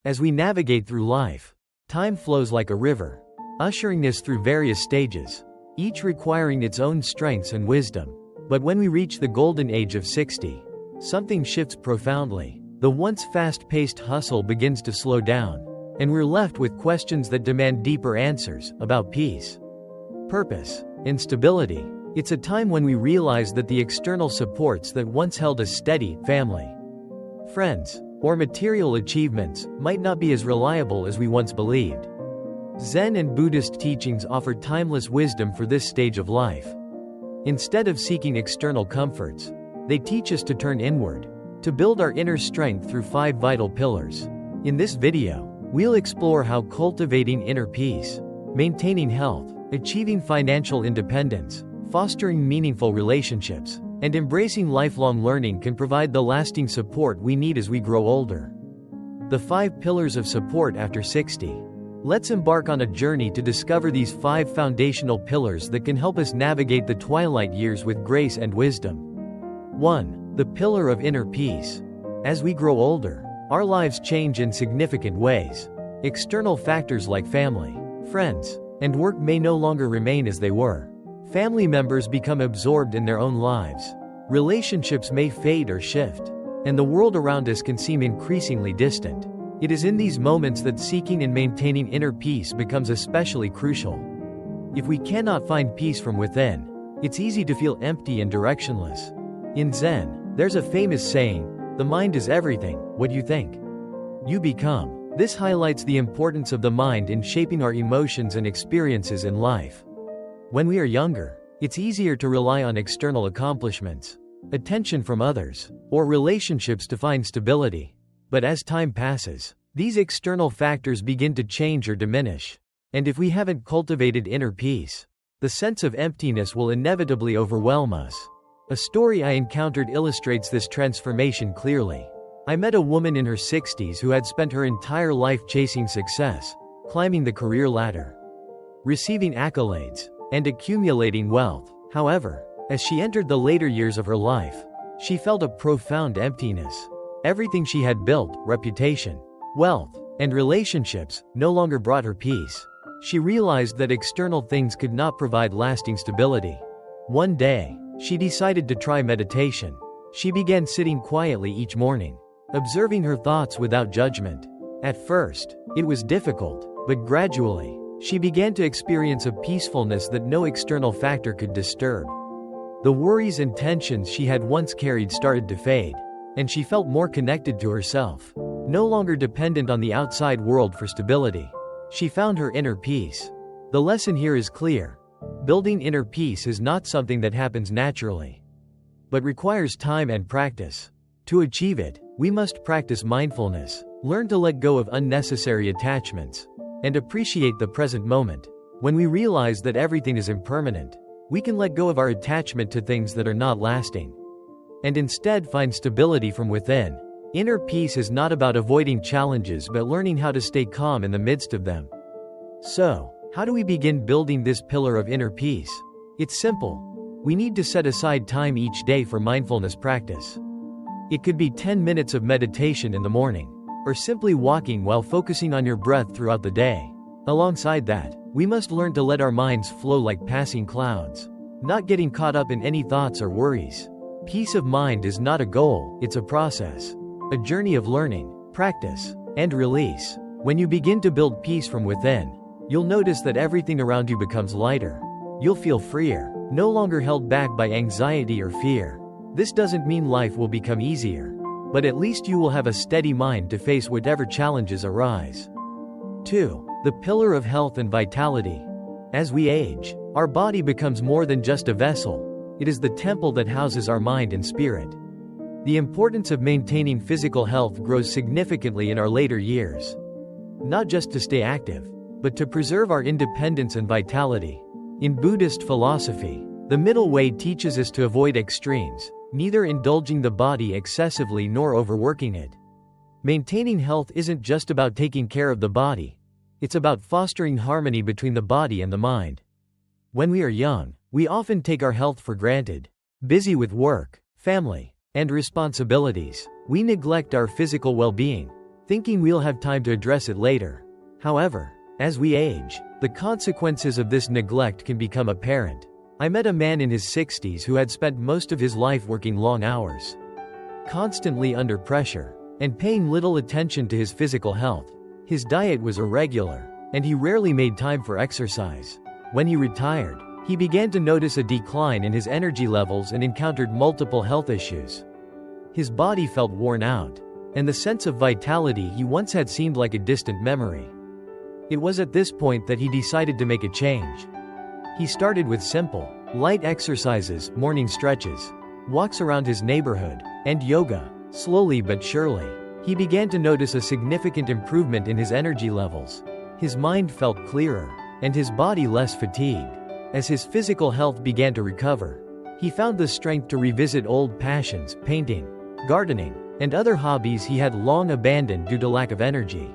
As we navigate through life, time flows like a river, ushering us through various stages, each requiring its own strengths and wisdom. But when we reach the golden age of 60, something shifts profoundly. The once fast-paced hustle begins to slow down, and we're left with questions that demand deeper answers about peace, purpose, and stability. It's a time when we realize that the external supports that once held us steady, family, friends, or material achievements, might not be as reliable as we once believed. Zen and Buddhist teachings offer timeless wisdom for this stage of life. Instead of seeking external comforts, they teach us to turn inward, to build our inner strength through 5 vital pillars. In this video, we'll explore how cultivating inner peace, maintaining health, achieving financial independence, fostering meaningful relationships, and embracing lifelong learning can provide the lasting support we need as we grow older. The 5 pillars of support after 60. Let's embark on a journey to discover these 5 foundational pillars that can help us navigate the twilight years with grace and wisdom. 1. The pillar of inner peace. As we grow older, our lives change in significant ways. External factors like family, friends, and work may no longer remain as they were. Family members become absorbed in their own lives. Relationships may fade or shift, and the world around us can seem increasingly distant. It is in these moments that seeking and maintaining inner peace becomes especially crucial. If we cannot find peace from within, it's easy to feel empty and directionless. In Zen, there's a famous saying, "The mind is everything, what you think, you become." This highlights the importance of the mind in shaping our emotions and experiences in life. When we are younger, it's easier to rely on external accomplishments, attention from others, or relationships to find stability. But as time passes, these external factors begin to change or diminish. And if we haven't cultivated inner peace, the sense of emptiness will inevitably overwhelm us. A story I encountered illustrates this transformation clearly. I met a woman in her 60s who had spent her entire life chasing success, climbing the career ladder, receiving accolades, and accumulating wealth. However, as she entered the later years of her life, she felt a profound emptiness. Everything she had built, reputation, wealth, and relationships, no longer brought her peace. She realized that external things could not provide lasting stability. One day, she decided to try meditation. She began sitting quietly each morning, observing her thoughts without judgment. At first, it was difficult, but gradually, she began to experience a peacefulness that no external factor could disturb. The worries and tensions she had once carried started to fade, and she felt more connected to herself, no longer dependent on the outside world for stability. She found her inner peace. The lesson here is clear. Building inner peace is not something that happens naturally, but requires time and practice. To achieve it, we must practice mindfulness, learn to let go of unnecessary attachments, and appreciate the present moment. When we realize that everything is impermanent, we can let go of our attachment to things that are not lasting, and instead find stability from within. Inner peace is not about avoiding challenges but learning how to stay calm in the midst of them. So, how do we begin building this pillar of inner peace? It's simple. We need to set aside time each day for mindfulness practice. It could be 10 minutes of meditation in the morning, or simply walking while focusing on your breath throughout the day. Alongside that, we must learn to let our minds flow like passing clouds, not getting caught up in any thoughts or worries. Peace of mind is not a goal, it's a process, a journey of learning, practice, and release. When you begin to build peace from within, you'll notice that everything around you becomes lighter. You'll feel freer, no longer held back by anxiety or fear. This doesn't mean life will become easier, but at least you will have a steady mind to face whatever challenges arise. 2. The pillar of health and vitality. As we age, our body becomes more than just a vessel. It is the temple that houses our mind and spirit. The importance of maintaining physical health grows significantly in our later years. Not just to stay active, but to preserve our independence and vitality. In Buddhist philosophy, the middle way teaches us to avoid extremes, neither indulging the body excessively nor overworking it. Maintaining health isn't just about taking care of the body. It's about fostering harmony between the body and the mind. When we are young, we often take our health for granted. Busy with work, family, and responsibilities, we neglect our physical well-being. thinking we'll have time to address it later. However, as we age, the consequences of this neglect can become apparent. I met a man in his 60s who had spent most of his life working long hours, constantly under pressure, and paying little attention to his physical health. His diet was irregular, and he rarely made time for exercise. When he retired, he began to notice a decline in his energy levels and encountered multiple health issues. His body felt worn out, and the sense of vitality he once had seemed like a distant memory. It was at this point that he decided to make a change. He started with simple, light exercises, morning stretches, walks around his neighborhood, and yoga. Slowly but surely, he began to notice a significant improvement in his energy levels. His mind felt clearer, and his body less fatigued. As his physical health began to recover, he found the strength to revisit old passions, painting, gardening, and other hobbies he had long abandoned due to lack of energy.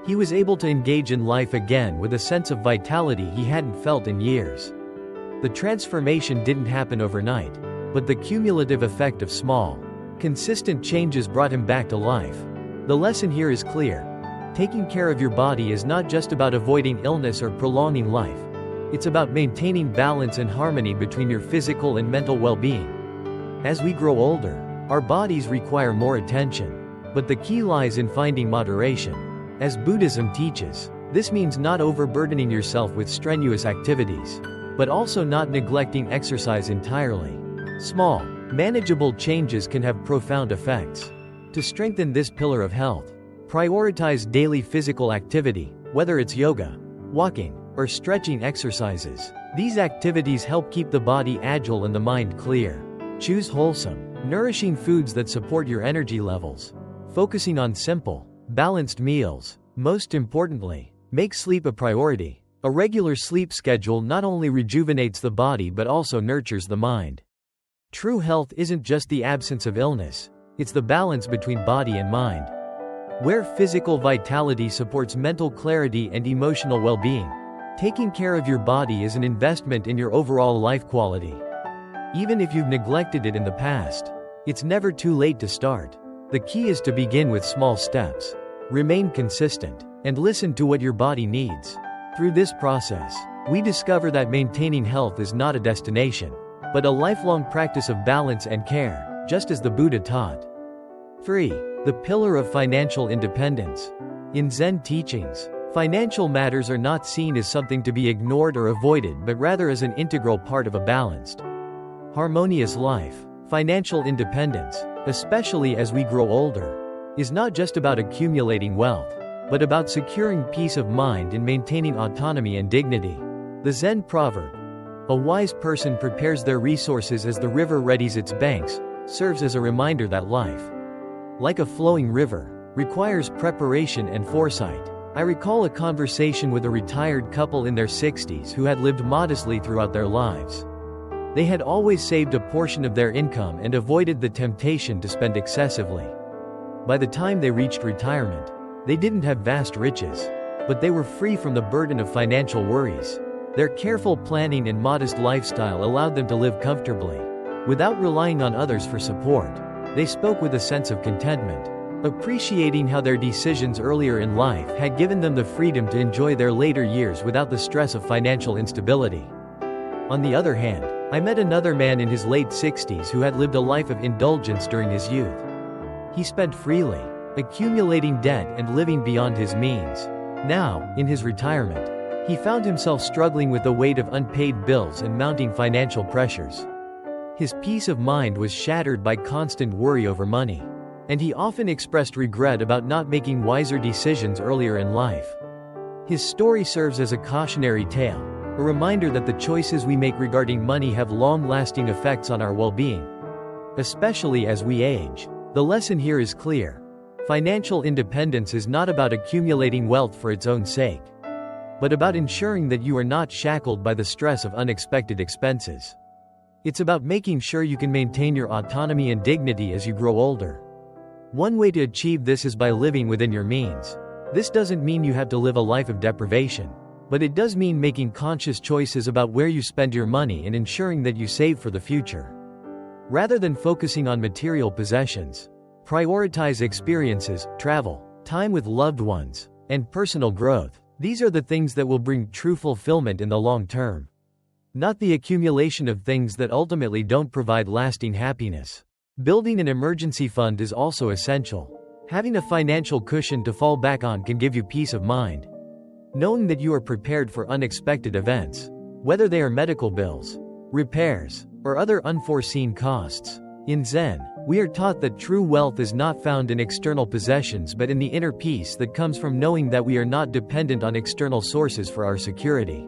He was able to engage in life again with a sense of vitality he hadn't felt in years. The transformation didn't happen overnight, but the cumulative effect of small, consistent changes brought him back to life. The lesson here is clear. Taking care of your body is not just about avoiding illness or prolonging life. It's about maintaining balance and harmony between your physical and mental well-being. As we grow older, our bodies require more attention, but the key lies in finding moderation. As Buddhism teaches, this means not overburdening yourself with strenuous activities, but also not neglecting exercise entirely. Small, manageable changes can have profound effects. To strengthen this pillar of health, prioritize daily physical activity, whether it's yoga, walking, or stretching exercises. These activities help keep the body agile and the mind clear. Choose wholesome, nourishing foods that support your energy levels. Focusing on simple, balanced meals. Most importantly, make sleep a priority. A regular sleep schedule not only rejuvenates the body but also nurtures the mind. True health isn't just the absence of illness, it's the balance between body and mind. Where physical vitality supports mental clarity and emotional well-being, taking care of your body is an investment in your overall life quality. Even if you've neglected it in the past, it's never too late to start. The key is to begin with small steps. Remain consistent, and listen to what your body needs. Through this process, we discover that maintaining health is not a destination, but a lifelong practice of balance and care, just as the Buddha taught. 3. The pillar of financial independence. In Zen teachings, financial matters are not seen as something to be ignored or avoided but rather as an integral part of a balanced, harmonious life. Financial independence, especially as we grow older, is not just about accumulating wealth, but about securing peace of mind and maintaining autonomy and dignity. The Zen proverb, "A wise person prepares their resources as the river readies its banks," serves as a reminder that life, like a flowing river, requires preparation and foresight. I recall a conversation with a retired couple in their 60s who had lived modestly throughout their lives. They had always saved a portion of their income and avoided the temptation to spend excessively. By the time they reached retirement, they didn't have vast riches, but they were free from the burden of financial worries. Their careful planning and modest lifestyle allowed them to live comfortably, without relying on others for support. They spoke with a sense of contentment, appreciating how their decisions earlier in life had given them the freedom to enjoy their later years without the stress of financial instability. On the other hand, I met another man in his late 60s who had lived a life of indulgence during his youth. He spent freely, accumulating debt and living beyond his means. Now, in his retirement, he found himself struggling with the weight of unpaid bills and mounting financial pressures. His peace of mind was shattered by constant worry over money, and he often expressed regret about not making wiser decisions earlier in life. His story serves as a cautionary tale, a reminder that the choices we make regarding money have long-lasting effects on our well-being, especially as we age. The lesson here is clear. Financial independence is not about accumulating wealth for its own sake, but about ensuring that you are not shackled by the stress of unexpected expenses. It's about making sure you can maintain your autonomy and dignity as you grow older. One way to achieve this is by living within your means. This doesn't mean you have to live a life of deprivation, but it does mean making conscious choices about where you spend your money and ensuring that you save for the future. Rather than focusing on material possessions, prioritize experiences, travel, time with loved ones, and personal growth. These are the things that will bring true fulfillment in the long term. Not the accumulation of things that ultimately don't provide lasting happiness. Building an emergency fund is also essential. Having a financial cushion to fall back on can give you peace of mind. Knowing that you are prepared for unexpected events, whether they are medical bills, repairs, or other unforeseen costs. In Zen, we are taught that true wealth is not found in external possessions but in the inner peace that comes from knowing that we are not dependent on external sources for our security.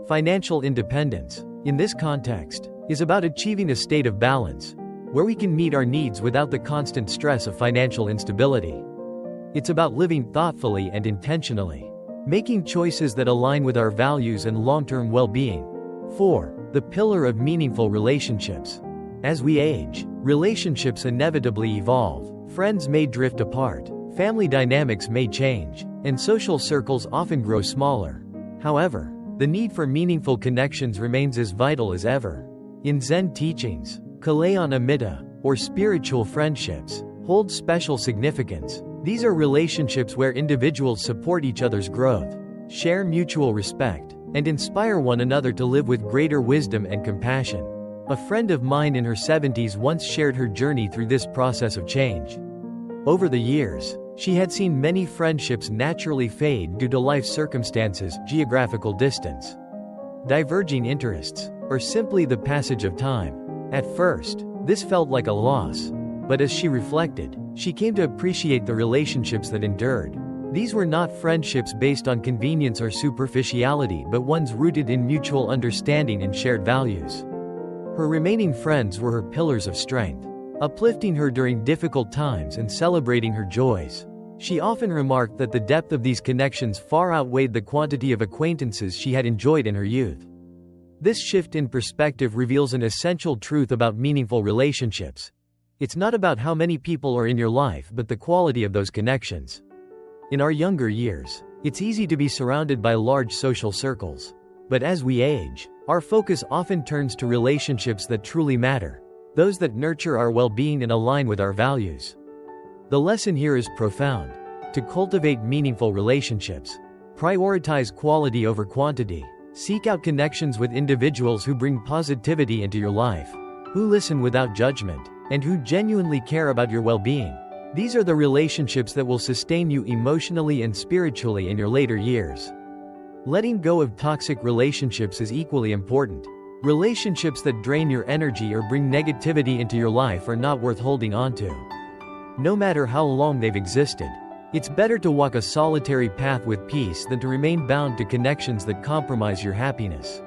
Financial independence, in this context, is about achieving a state of balance, where we can meet our needs without the constant stress of financial instability. It's about living thoughtfully and intentionally, making choices that align with our values and long-term well-being. 4. The pillar of meaningful relationships. As we age, relationships inevitably evolve. Friends may drift apart, family dynamics may change, and social circles often grow smaller. However, the need for meaningful connections remains as vital as ever. In Zen teachings, Kalyana, or spiritual friendships, hold special significance. These are relationships where individuals support each other's growth, share mutual respect, and inspire one another to live with greater wisdom and compassion. A friend of mine in her 70s once shared her journey through this process of change. Over the years, she had seen many friendships naturally fade due to life circumstances, geographical distance, diverging interests, or simply the passage of time. At first, this felt like a loss, but as she reflected, she came to appreciate the relationships that endured. These were not friendships based on convenience or superficiality but ones rooted in mutual understanding and shared values. Her remaining friends were her pillars of strength, uplifting her during difficult times and celebrating her joys. She often remarked that the depth of these connections far outweighed the quantity of acquaintances she had enjoyed in her youth. This shift in perspective reveals an essential truth about meaningful relationships. It's not about how many people are in your life but the quality of those connections. In our younger years, it's easy to be surrounded by large social circles. But as we age, our focus often turns to relationships that truly matter, those that nurture our well-being and align with our values. The lesson here is profound. To cultivate meaningful relationships, prioritize quality over quantity. Seek out connections with individuals who bring positivity into your life, who listen without judgment, and who genuinely care about your well-being. These are the relationships that will sustain you emotionally and spiritually in your later years. Letting go of toxic relationships is equally important. Relationships that drain your energy or bring negativity into your life are not worth holding onto. No matter how long they've existed, it's better to walk a solitary path with peace than to remain bound to connections that compromise your happiness.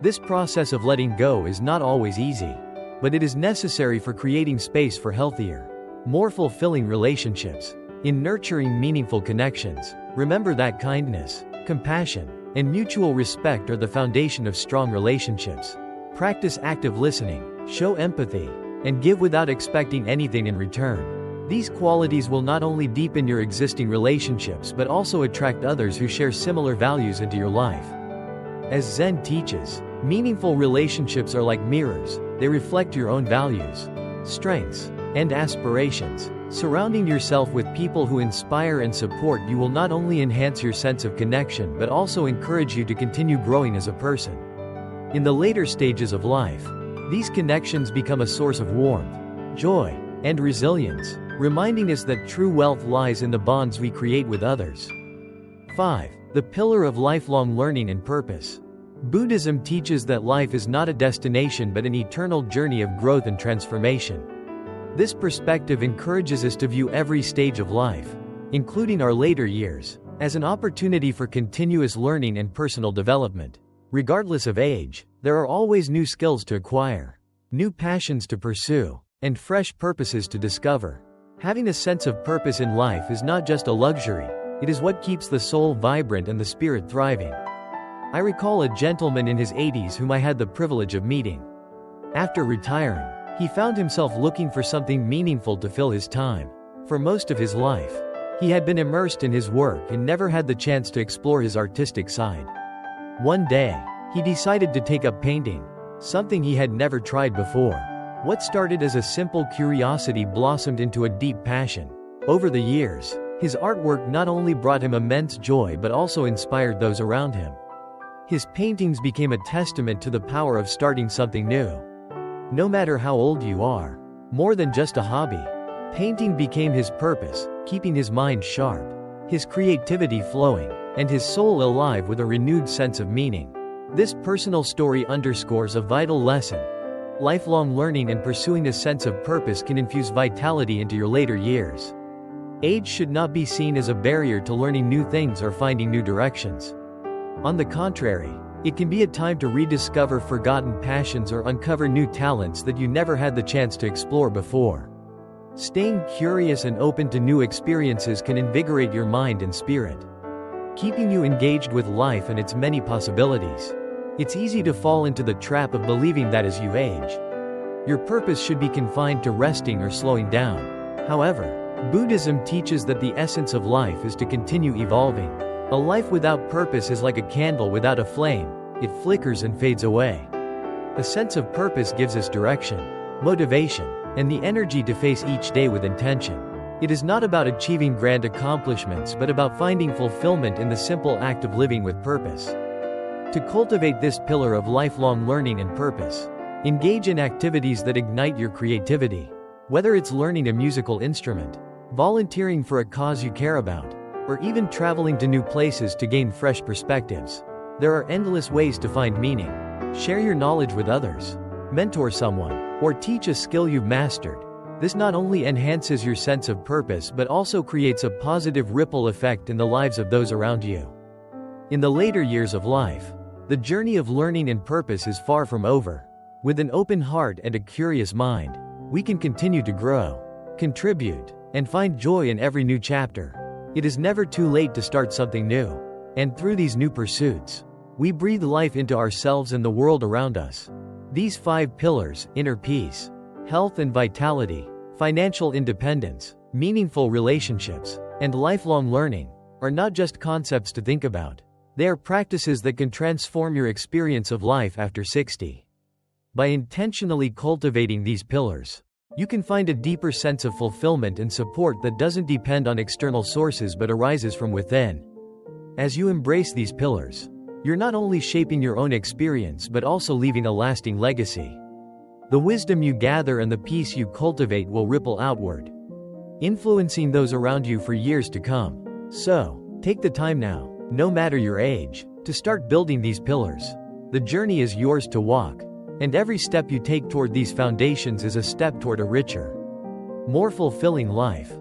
This process of letting go is not always easy, but it is necessary for creating space for healthier, more fulfilling relationships. In nurturing meaningful connections, remember that kindness, compassion, and mutual respect are the foundation of strong relationships. Practice active listening, show empathy, and give without expecting anything in return. These qualities will not only deepen your existing relationships but also attract others who share similar values into your life. As Zen teaches, meaningful relationships are like mirrors. They reflect your own values, strengths, and aspirations. Surrounding yourself with people who inspire and support you will not only enhance your sense of connection but also encourage you to continue growing as a person. In the later stages of life, these connections become a source of warmth, joy, and resilience, reminding us that true wealth lies in the bonds we create with others. 5. The pillar of lifelong learning and purpose. Buddhism teaches that life is not a destination but an eternal journey of growth and transformation. This perspective encourages us to view every stage of life, including our later years, as an opportunity for continuous learning and personal development. Regardless of age, there are always new skills to acquire, new passions to pursue, and fresh purposes to discover. Having a sense of purpose in life is not just a luxury, it is what keeps the soul vibrant and the spirit thriving. I recall a gentleman in his 80s whom I had the privilege of meeting. After retiring, he found himself looking for something meaningful to fill his time. For most of his life, he had been immersed in his work and never had the chance to explore his artistic side. One day, he decided to take up painting, something he had never tried before. What started as a simple curiosity blossomed into a deep passion. Over the years, His artwork not only brought him immense joy but also inspired those around him. His paintings became a testament to the power of starting something new. No matter how old you are, more than just a hobby, painting became his purpose, keeping his mind sharp, his creativity flowing, and his soul alive with a renewed sense of meaning. This personal story underscores a vital lesson. Lifelong learning and pursuing a sense of purpose can infuse vitality into your later years. Age should not be seen as a barrier to learning new things or finding new directions. On the contrary, it can be a time to rediscover forgotten passions or uncover new talents that you never had the chance to explore before. Staying curious and open to new experiences can invigorate your mind and spirit, keeping you engaged with life and its many possibilities. It's easy to fall into the trap of believing that as you age, your purpose should be confined to resting or slowing down. However, Buddhism teaches that the essence of life is to continue evolving. A life without purpose is like a candle without a flame, it flickers and fades away. A sense of purpose gives us direction, motivation, and the energy to face each day with intention. It is not about achieving grand accomplishments but about finding fulfillment in the simple act of living with purpose. To cultivate this pillar of lifelong learning and purpose, engage in activities that ignite your creativity. Whether it's learning a musical instrument, volunteering for a cause you care about, or even traveling to new places to gain fresh perspectives, there are endless ways to find meaning. Share your knowledge with others, mentor someone, or teach a skill you've mastered. This not only enhances your sense of purpose but also creates a positive ripple effect in the lives of those around you. In the later years of life, the journey of learning and purpose is far from over. With an open heart and a curious mind, we can continue to grow, contribute, and find joy in every new chapter. It is never too late to start something new. And through these new pursuits, we breathe life into ourselves and the world around us. These 5 pillars, inner peace, health and vitality, financial independence, meaningful relationships, and lifelong learning, are not just concepts to think about. They are practices that can transform your experience of life after 60. By intentionally cultivating these pillars, you can find a deeper sense of fulfillment and support that doesn't depend on external sources but arises from within. As you embrace these pillars, you're not only shaping your own experience but also leaving a lasting legacy. The wisdom you gather and the peace you cultivate will ripple outward, influencing those around you for years to come. So, take the time now, no matter your age, to start building these pillars. The journey is yours to walk, and every step you take toward these foundations is a step toward a richer, more fulfilling life.